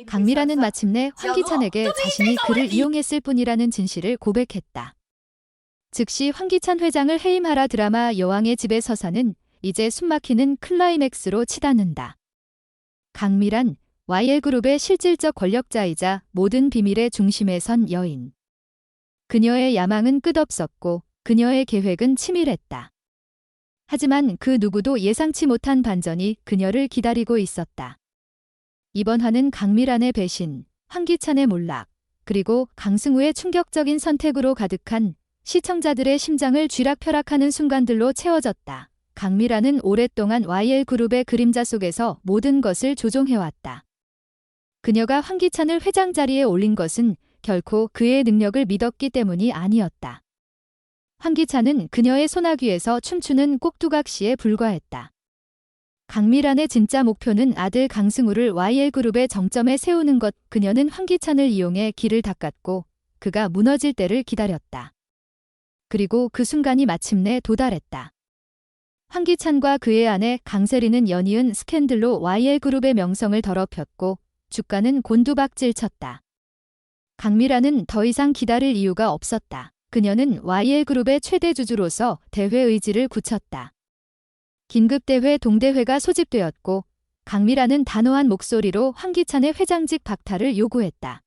강미라는 마침내 황기찬에게 자신이 그를 이용했을 뿐이라는 진실을 고백했다. 즉시 황기찬 회장을 해임하라 드라마 여왕의 집에 서사는 이제 숨막히는 클라이맥스로 치닫는다. 강미란 YL그룹의 실질적 권력자이자 모든 비밀의 중심에 선 여인. 그녀의 야망은 끝없었고 그녀의 계획은 치밀했다. 하지만 그 누구도 예상치 못한 반전이 그녀를 기다리고 있었다. 이번 화는 강미란의 배신, 황기찬의 몰락, 그리고 강승우의 충격적인 선택으로 가득한 시청자들의 심장을 쥐락펴락하는 순간들로 채워졌다. 강미란은 오랫동안 YL그룹의 그림자 속에서 모든 것을 조종해왔다. 그녀가 황기찬을 회장 자리에 올린 것은 결코 그의 능력을 믿었기 때문이 아니었다. 황기찬은 그녀의 소나귀에서 춤추는 꼭두각시에 불과했다. 강미란의 진짜 목표는 아들 강승우를 YL그룹의 정점에 세우는 것. 그녀는 황기찬을 이용해 길을 닦았고 그가 무너질 때를 기다렸다. 그리고 그 순간이 마침내 도달했다. 황기찬과 그의 아내 강세리는 연이은 스캔들로 YL그룹의 명성을 더럽혔고 주가는 곤두박질 쳤다. 강미란은 더 이상 기다릴 이유가 없었다. 그녀는 YL그룹의 최대 주주로서 대회 의지를 굳혔다. 긴급대회 동대회가 소집되었고 강미란은 단호한 목소리로 황기찬의 회장직 박탈을 요구했다.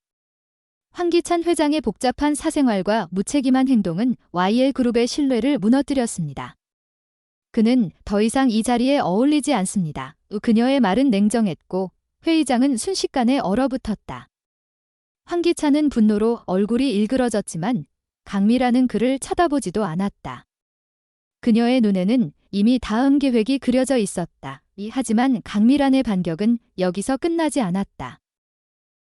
황기찬 회장의 복잡한 사생활과 무책임한 행동은 YL그룹의 신뢰를 무너뜨렸습니다. 그는 더 이상 이 자리에 어울리지 않습니다. 그녀의 말은 냉정했고 회의장은 순식간에 얼어붙었다. 황기찬은 분노로 얼굴이 일그러졌지만 강미란은 그를 쳐다보지도 않았다. 그녀의 눈에는 이미 다음 계획이 그려져 있었다. 하지만 강미란의 반격은 여기서 끝나지 않았다.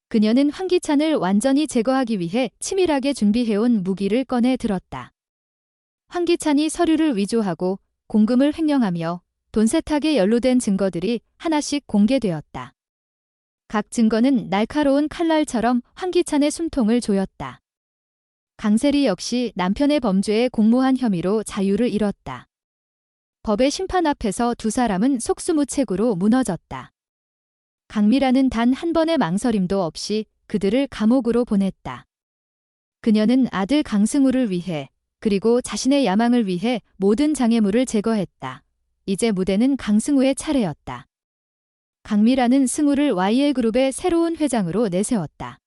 그녀는 황기찬을 완전히 제거하기 위해 치밀하게 준비해온 무기를 꺼내 들었다. 황기찬이 서류를 위조하고 공금을 횡령하며 돈 세탁에 연루된 증거들이 하나씩 공개되었다. 각 증거는 날카로운 칼날처럼 황기찬의 숨통을 조였다. 강세리 역시 남편의 범죄에 공모한 혐의로 자유를 잃었다. 법의 심판 앞에서 두 사람은 속수무책으로 무너졌다. 강미란은 단 한 번의 망설임도 없이 그들을 감옥으로 보냈다. 그녀는 아들 강승우를 위해 그리고 자신의 야망을 위해 모든 장애물을 제거했다. 이제 무대는 강승우의 차례였다. 강미란은 승우를 YL그룹의 새로운 회장으로 내세웠다.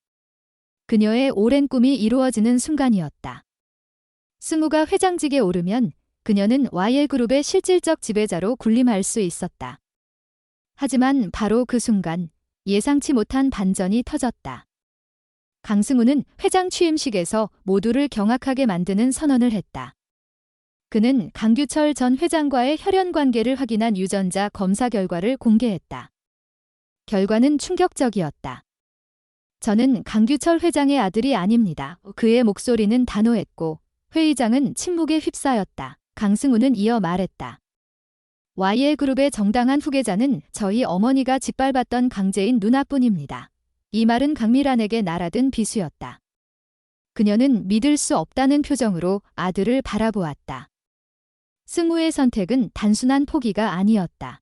그녀의 오랜 꿈이 이루어지는 순간이었다. 승우가 회장직에 오르면 그녀는 YL그룹의 실질적 지배자로 군림할 수 있었다. 하지만 바로 그 순간 예상치 못한 반전이 터졌다. 강승우는 회장 취임식에서 모두를 경악하게 만드는 선언을 했다. 그는 강규철 전 회장과의 혈연 관계를 확인한 유전자 검사 결과를 공개했다. 결과는 충격적이었다. 저는 강규철 회장의 아들이 아닙니다. 그의 목소리는 단호했고 회의장은 침묵에 휩싸였다. 강승우는 이어 말했다. YL그룹의 정당한 후계자는 저희 어머니가 짓밟았던 강재인 누나뿐입니다. 이 말은 강미란에게 날아든 비수였다. 그녀는 믿을 수 없다는 표정으로 아들을 바라보았다. 승우의 선택은 단순한 포기가 아니었다.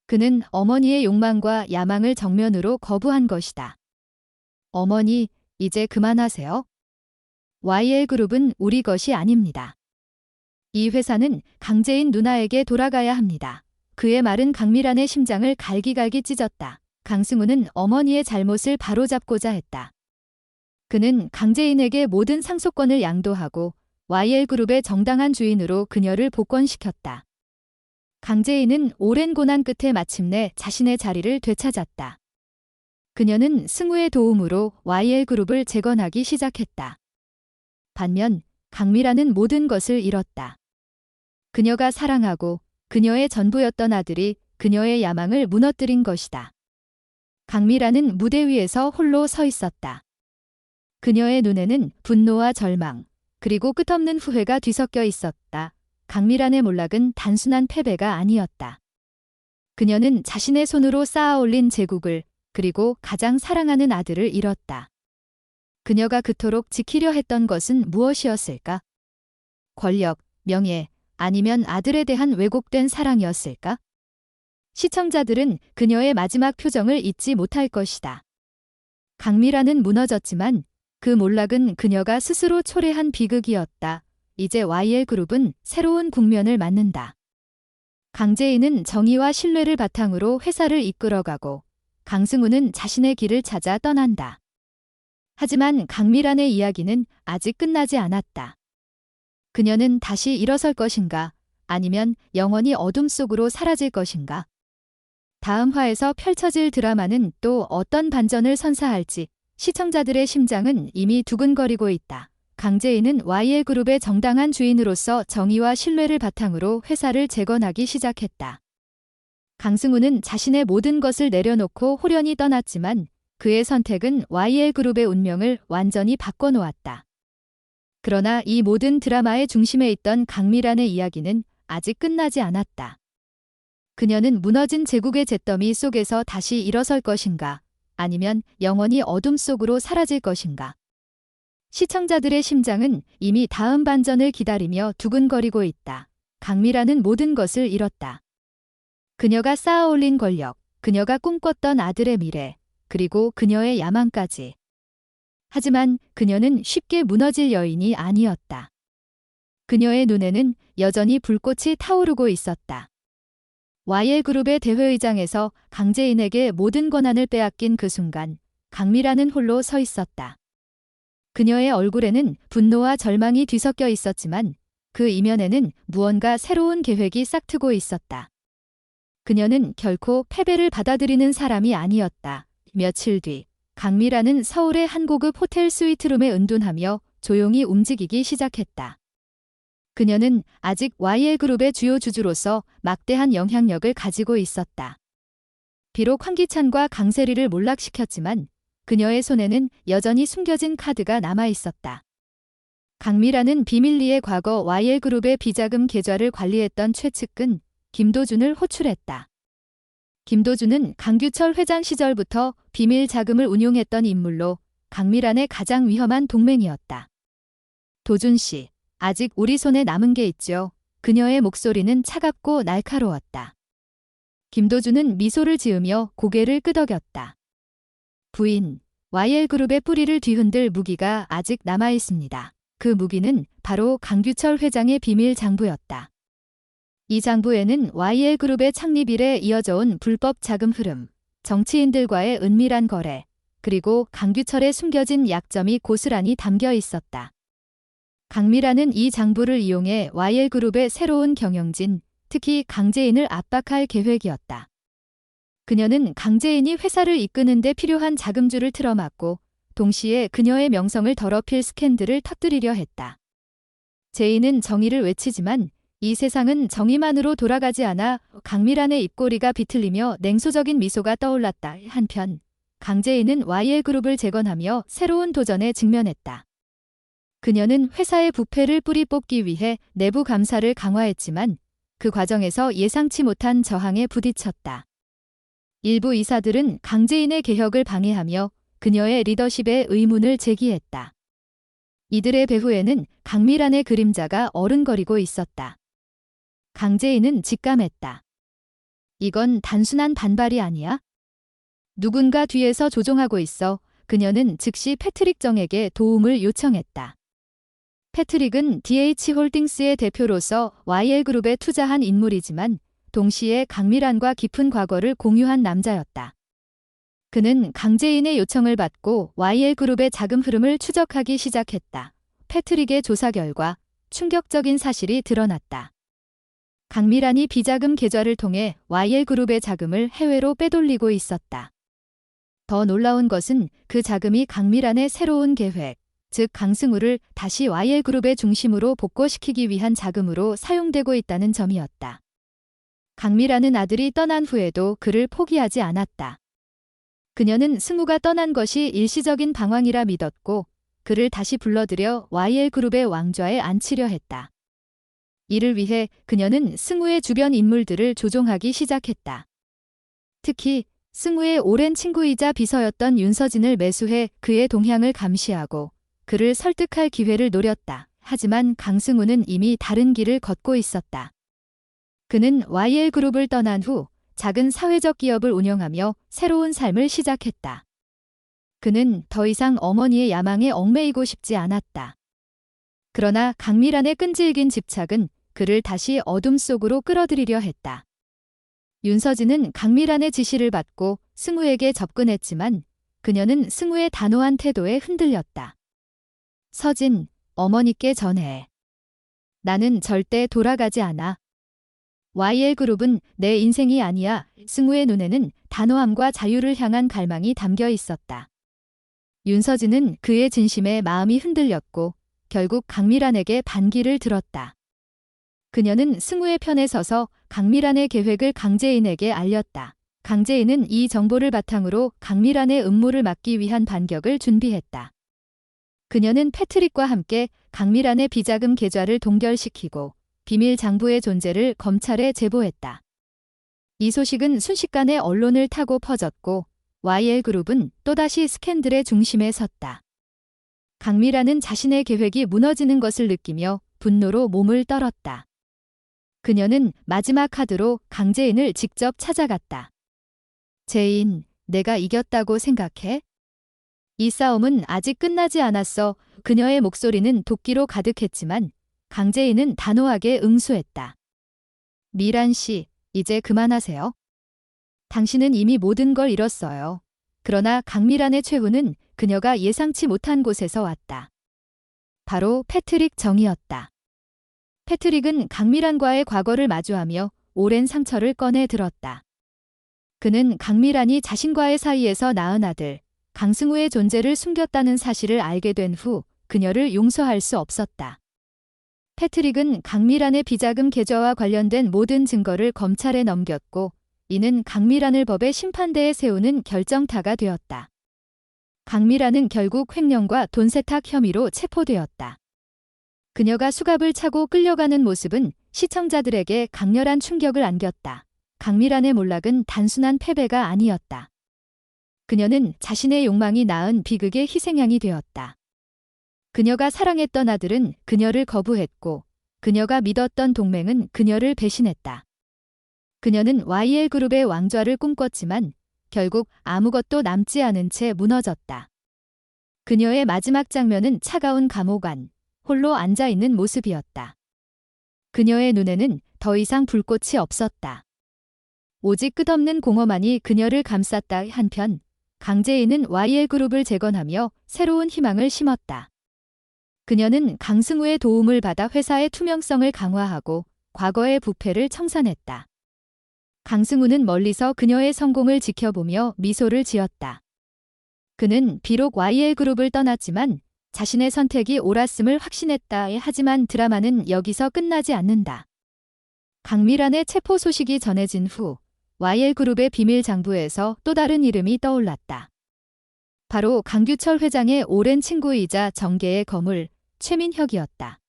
그는 어머니의 욕망과 야망을 정면으로 거부한 것이다. 어머니, 이제 그만하세요. YL그룹은 우리 것이 아닙니다. 이 회사는 강재인 누나에게 돌아가야 합니다. 그의 말은 강미란의 심장을 갈기갈기 찢었다. 강승우는 어머니의 잘못을 바로잡고자 했다. 그는 강재인에게 모든 상속권을 양도하고 YL그룹의 정당한 주인으로 그녀를 복권시켰다. 강재인은 오랜 고난 끝에 마침내 자신의 자리를 되찾았다. 그녀는 승우의 도움으로 YL그룹을 재건하기 시작했다. 반면 강미란은 모든 것을 잃었다. 그녀가 사랑하고 그녀의 전부였던 아들이 그녀의 야망을 무너뜨린 것이다. 강미란은 무대 위에서 홀로 서 있었다. 그녀의 눈에는 분노와 절망, 그리고 끝없는 후회가 뒤섞여 있었다. 강미란의 몰락은 단순한 패배가 아니었다. 그녀는 자신의 손으로 쌓아 올린 제국을 그리고 가장 사랑하는 아들을 잃었다. 그녀가 그토록 지키려 했던 것은 무엇이었을까? 권력, 명예, 아니면 아들에 대한 왜곡된 사랑이었을까? 시청자들은 그녀의 마지막 표정을 잊지 못할 것이다. 강미라는 무너졌지만 그 몰락은 그녀가 스스로 초래한 비극이었다. 이제 YL그룹은 새로운 국면을 맞는다. 강재인은 정의와 신뢰를 바탕으로 회사를 이끌어가고 강승우는 자신의 길을 찾아 떠난다. 하지만 강미란의 이야기는 아직 끝나지 않았다. 그녀는 다시 일어설 것인가, 아니면 영원히 어둠 속으로 사라질 것인가? 다음 화에서 펼쳐질 드라마는 또 어떤 반전을 선사할지 시청자들의 심장은 이미 두근거리고 있다. 강재인은 YL그룹의 정당한 주인으로서 정의와 신뢰를 바탕으로 회사를 재건하기 시작했다. 강승우는 자신의 모든 것을 내려놓고 홀연히 떠났지만 그의 선택은 YL그룹의 운명을 완전히 바꿔놓았다. 그러나 이 모든 드라마의 중심에 있던 강미란의 이야기는 아직 끝나지 않았다. 그녀는 무너진 제국의 잿더미 속에서 다시 일어설 것인가, 아니면 영원히 어둠 속으로 사라질 것인가. 시청자들의 심장은 이미 다음 반전을 기다리며 두근거리고 있다. 강미란은 모든 것을 잃었다. 그녀가 쌓아올린 권력, 그녀가 꿈꿨던 아들의 미래, 그리고 그녀의 야망까지. 하지만 그녀는 쉽게 무너질 여인이 아니었다. 그녀의 눈에는 여전히 불꽃이 타오르고 있었다. YL그룹의 대회의장에서 강재인에게 모든 권한을 빼앗긴 그 순간, 강미란은 홀로 서 있었다. 그녀의 얼굴에는 분노와 절망이 뒤섞여 있었지만 그 이면에는 무언가 새로운 계획이 싹트고 있었다. 그녀는 결코 패배를 받아들이는 사람이 아니었다. 며칠 뒤, 강미란은 서울의 한 고급 호텔 스위트룸에 은둔하며 조용히 움직이기 시작했다. 그녀는 아직 YL그룹의 주요 주주로서 막대한 영향력을 가지고 있었다. 비록 황기찬과 강세리를 몰락시켰지만 그녀의 손에는 여전히 숨겨진 카드가 남아 있었다. 강미란은 비밀리에 과거 YL그룹의 비자금 계좌를 관리했던 최측근 김도준을 호출했다. 김도준은 강규철 회장 시절부터 비밀 자금을 운용했던 인물로 강미란의 가장 위험한 동맹이었다. 도준 씨, 아직 우리 손에 남은 게 있죠. 그녀의 목소리는 차갑고 날카로웠다. 김도준은 미소를 지으며 고개를 끄덕였다. 부인, YL그룹의 뿌리를 뒤흔들 무기가 아직 남아 있습니다. 그 무기는 바로 강규철 회장의 비밀 장부였다. 이 장부에는 YL그룹의 창립 이래 이어져 온 불법 자금 흐름, 정치인들과의 은밀한 거래, 그리고 강규철의 숨겨진 약점이 고스란히 담겨 있었다. 강미란은 이 장부를 이용해 YL그룹의 새로운 경영진, 특히 강재인을 압박할 계획이었다. 그녀는 강재인이 회사를 이끄는 데 필요한 자금줄을 틀어막고 동시에 그녀의 명성을 더럽힐 스캔들을 터뜨리려 했다. 재인은 정의를 외치지만 이 세상은 정의만으로 돌아가지 않아. 강미란의 입꼬리가 비틀리며 냉소적인 미소가 떠올랐다. 한편 강재인은 YL그룹을 재건하며 새로운 도전에 직면했다. 그녀는 회사의 부패를 뿌리 뽑기 위해 내부 감사를 강화했지만 그 과정에서 예상치 못한 저항에 부딪혔다. 일부 이사들은 강재인의 개혁을 방해하며 그녀의 리더십에 의문을 제기했다. 이들의 배후에는 강미란의 그림자가 어른거리고 있었다. 강재인은 직감했다. 이건 단순한 반발이 아니야? 누군가 뒤에서 조종하고 있어. 그녀는 즉시 패트릭 정에게 도움을 요청했다. 패트릭은 DH홀딩스의 대표로서 YL그룹에 투자한 인물이지만 동시에 강미란과 깊은 과거를 공유한 남자였다. 그는 강재인의 요청을 받고 YL그룹의 자금 흐름을 추적하기 시작했다. 패트릭의 조사 결과 충격적인 사실이 드러났다. 강미란이 비자금 계좌를 통해 YL그룹의 자금을 해외로 빼돌리고 있었다. 더 놀라운 것은 그 자금이 강미란의 새로운 계획, 즉 강승우를 다시 YL그룹의 중심으로 복고시키기 위한 자금으로 사용되고 있다는 점이었다. 강미란은 아들이 떠난 후에도 그를 포기하지 않았다. 그녀는 승우가 떠난 것이 일시적인 방황이라 믿었고 그를 다시 불러들여 YL그룹의 왕좌에 앉히려 했다. 이를 위해 그녀는 승우의 주변 인물들을 조종하기 시작했다. 특히 승우의 오랜 친구이자 비서였던 윤서진을 매수해 그의 동향을 감시하고 그를 설득할 기회를 노렸다. 하지만 강승우는 이미 다른 길을 걷고 있었다. 그는 YL그룹을 떠난 후 작은 사회적 기업을 운영하며 새로운 삶을 시작했다. 그는 더 이상 어머니의 야망에 얽매이고 싶지 않았다. 그러나 강미란의 끈질긴 집착은 그를 다시 어둠 속으로 끌어들이려 했다. 윤서진은 강미란의 지시를 받고 승우에게 접근했지만 그녀는 승우의 단호한 태도에 흔들렸다. 서진, 어머니께 전해. 나는 절대 돌아가지 않아. YL그룹은 내 인생이 아니야. 승우의 눈에는 단호함과 자유를 향한 갈망이 담겨 있었다. 윤서진은 그의 진심에 마음이 흔들렸고 결국 강미란에게 반기를 들었다. 그녀는 승우의 편에 서서 강미란의 계획을 강재인에게 알렸다. 강재인은 이 정보를 바탕으로 강미란의 음모를 막기 위한 반격을 준비했다. 그녀는 패트릭과 함께 강미란의 비자금 계좌를 동결시키고 비밀 장부의 존재를 검찰에 제보했다. 이 소식은 순식간에 언론을 타고 퍼졌고 YL그룹은 또다시 스캔들의 중심에 섰다. 강미란은 자신의 계획이 무너지는 것을 느끼며 분노로 몸을 떨었다. 그녀는 마지막 카드로 강재인을 직접 찾아갔다. 재인, 내가 이겼다고 생각해? 이 싸움은 아직 끝나지 않았어. 그녀의 목소리는 도끼로 가득했지만 강재인은 단호하게 응수했다. 미란 씨, 이제 그만하세요. 당신은 이미 모든 걸 잃었어요. 그러나 강미란의 최후는 그녀가 예상치 못한 곳에서 왔다. 바로 패트릭 정이었다. 패트릭은 강미란과의 과거를 마주하며 오랜 상처를 꺼내 들었다. 그는 강미란이 자신과의 사이에서 낳은 아들, 강승우의 존재를 숨겼다는 사실을 알게 된 후 그녀를 용서할 수 없었다. 패트릭은 강미란의 비자금 계좌와 관련된 모든 증거를 검찰에 넘겼고 이는 강미란을 법의 심판대에 세우는 결정타가 되었다. 강미란은 결국 횡령과 돈 세탁 혐의로 체포되었다. 그녀가 수갑을 차고 끌려가는 모습은 시청자들에게 강렬한 충격을 안겼다. 강미란의 몰락은 단순한 패배가 아니었다. 그녀는 자신의 욕망이 낳은 비극의 희생양이 되었다. 그녀가 사랑했던 아들은 그녀를 거부했고 그녀가 믿었던 동맹은 그녀를 배신했다. 그녀는 YL그룹의 왕좌를 꿈꿨지만 결국 아무것도 남지 않은 채 무너졌다. 그녀의 마지막 장면은 차가운 감옥 안, 홀로 앉아있는 모습이었다. 그녀의 눈에는 더 이상 불꽃이 없었다. 오직 끝없는 공허만이 그녀를 감쌌다. 한편 강재인은 YL그룹을 재건하며 새로운 희망을 심었다. 그녀는 강승우의 도움을 받아 회사의 투명성을 강화하고 과거의 부패를 청산했다. 강승우는 멀리서 그녀의 성공을 지켜보며 미소를 지었다. 그는 비록 YL그룹을 떠났지만 자신의 선택이 옳았음을 확신했다. 하지만 드라마는 여기서 끝나지 않는다. 강미란의 체포 소식이 전해진 후 YL그룹의 비밀 장부에서 또 다른 이름이 떠올랐다. 바로 강규철 회장의 오랜 친구이자 정계의 거물 최민혁이었다.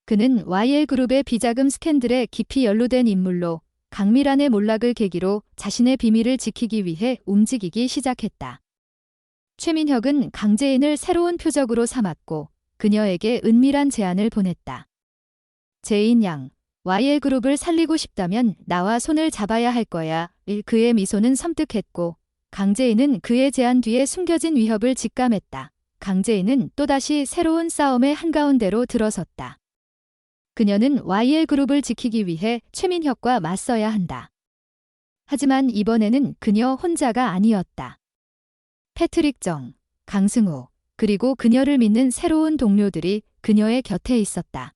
그는 YL그룹의 비자금 스캔들에 깊이 연루된 인물로 강미란의 몰락을 계기로 자신의 비밀을 지키기 위해 움직이기 시작했다. 최민혁은 강재인을 새로운 표적으로 삼았고 그녀에게 은밀한 제안을 보냈다. 재인 양, YL그룹을 살리고 싶다면 나와 손을 잡아야 할 거야. 그의 미소는 섬뜩했고 강재인은 그의 제안 뒤에 숨겨진 위협을 직감했다. 강재인은 또다시 새로운 싸움의 한가운데로 들어섰다. 그녀는 YL그룹을 지키기 위해 최민혁과 맞서야 한다. 하지만 이번에는 그녀 혼자가 아니었다. 패트릭 정, 강승우, 그리고 그녀를 믿는 새로운 동료들이 그녀의 곁에 있었다.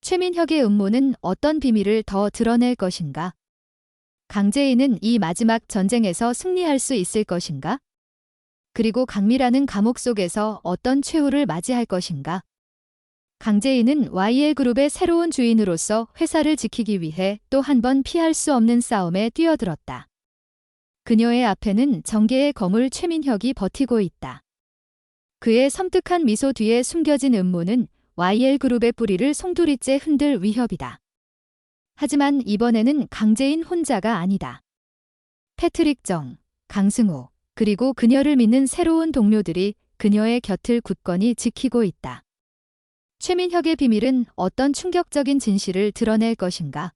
최민혁의 음모는 어떤 비밀을 더 드러낼 것인가? 강재인은 이 마지막 전쟁에서 승리할 수 있을 것인가? 그리고 강미란은 감옥 속에서 어떤 최후를 맞이할 것인가? 강재인은 YL그룹의 새로운 주인으로서 회사를 지키기 위해 또 한 번 피할 수 없는 싸움에 뛰어들었다. 그녀의 앞에는 정계의 거물 최민혁이 버티고 있다. 그의 섬뜩한 미소 뒤에 숨겨진 음모는 YL그룹의 뿌리를 송두리째 흔들 위협이다. 하지만 이번에는 강재인 혼자가 아니다. 패트릭 정, 강승우, 그리고 그녀를 믿는 새로운 동료들이 그녀의 곁을 굳건히 지키고 있다. 최민혁의 비밀은 어떤 충격적인 진실을 드러낼 것인가?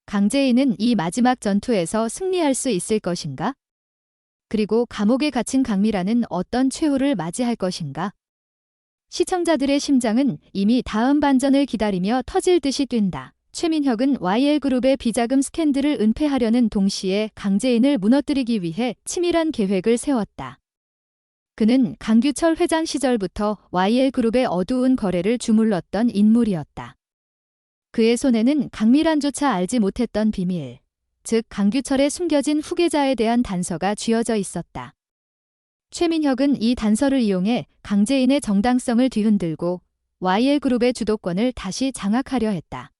강재인은 이 마지막 전투에서 승리할 수 있을 것인가? 그리고 감옥에 갇힌 강미라는 어떤 최후를 맞이할 것인가? 시청자들의 심장은 이미 다음 반전을 기다리며 터질 듯이 뛴다. 최민혁은 YL그룹의 비자금 스캔들을 은폐하려는 동시에 강제인을 무너뜨리기 위해 치밀한 계획을 세웠다. 그는 강규철 회장 시절부터 YL그룹의 어두운 거래를 주물렀던 인물이었다. 그의 손에는 강미란조차 알지 못했던 비밀, 즉 강규철의 숨겨진 후계자에 대한 단서가 쥐어져 있었다. 최민혁은 이 단서를 이용해 강제인의 정당성을 뒤흔들고 YL그룹의 주도권을 다시 장악하려 했다.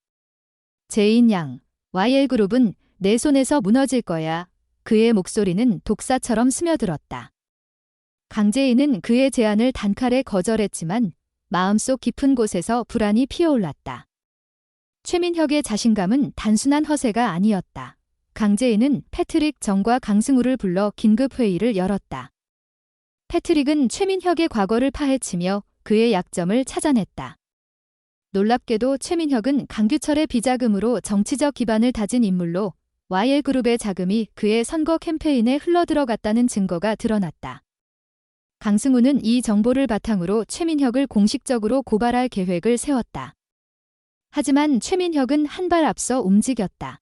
제인 양, YL그룹은 내 손에서 무너질 거야. 그의 목소리는 독사처럼 스며들었다. 강제인은 그의 제안을 단칼에 거절했지만 마음속 깊은 곳에서 불안이 피어올랐다. 최민혁의 자신감은 단순한 허세가 아니었다. 강제인은 패트릭 정과 강승우를 불러 긴급회의를 열었다. 패트릭은 최민혁의 과거를 파헤치며 그의 약점을 찾아냈다. 놀랍게도 최민혁은 강규철의 비자금으로 정치적 기반을 다진 인물로 YL그룹의 자금이 그의 선거 캠페인에 흘러들어갔다는 증거가 드러났다. 강승우는 이 정보를 바탕으로 최민혁을 공식적으로 고발할 계획을 세웠다. 하지만 최민혁은 한 발 앞서 움직였다.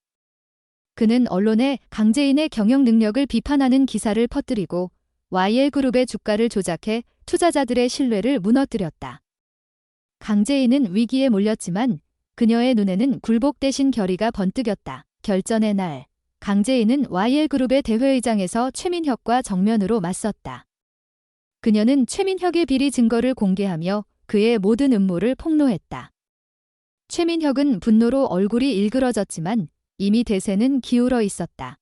그는 언론에 강제인의 경영 능력을 비판하는 기사를 퍼뜨리고 YL그룹의 주가를 조작해 투자자들의 신뢰를 무너뜨렸다. 강제인은 위기에 몰렸지만 그녀의 눈에는 굴복 대신 결의가 번뜩였다. 결전의 날, 강제인은 YL그룹의 대회의장에서 최민혁과 정면으로 맞섰다. 그녀는 최민혁의 비리 증거를 공개하며 그의 모든 음모를 폭로했다. 최민혁은 분노로 얼굴이 일그러졌지만 이미 대세는 기울어 있었다.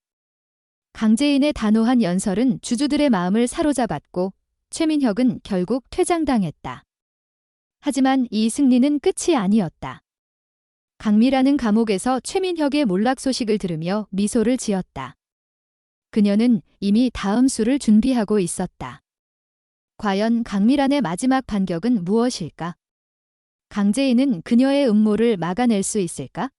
강제인의 단호한 연설은 주주들의 마음을 사로잡았고 최민혁은 결국 퇴장당했다. 하지만 이 승리는 끝이 아니었다. 강미라는 감옥에서 최민혁의 몰락 소식을 들으며 미소를 지었다. 그녀는 이미 다음 수를 준비하고 있었다. 과연 강미란의 마지막 반격은 무엇일까? 강제인은 그녀의 음모를 막아낼 수 있을까?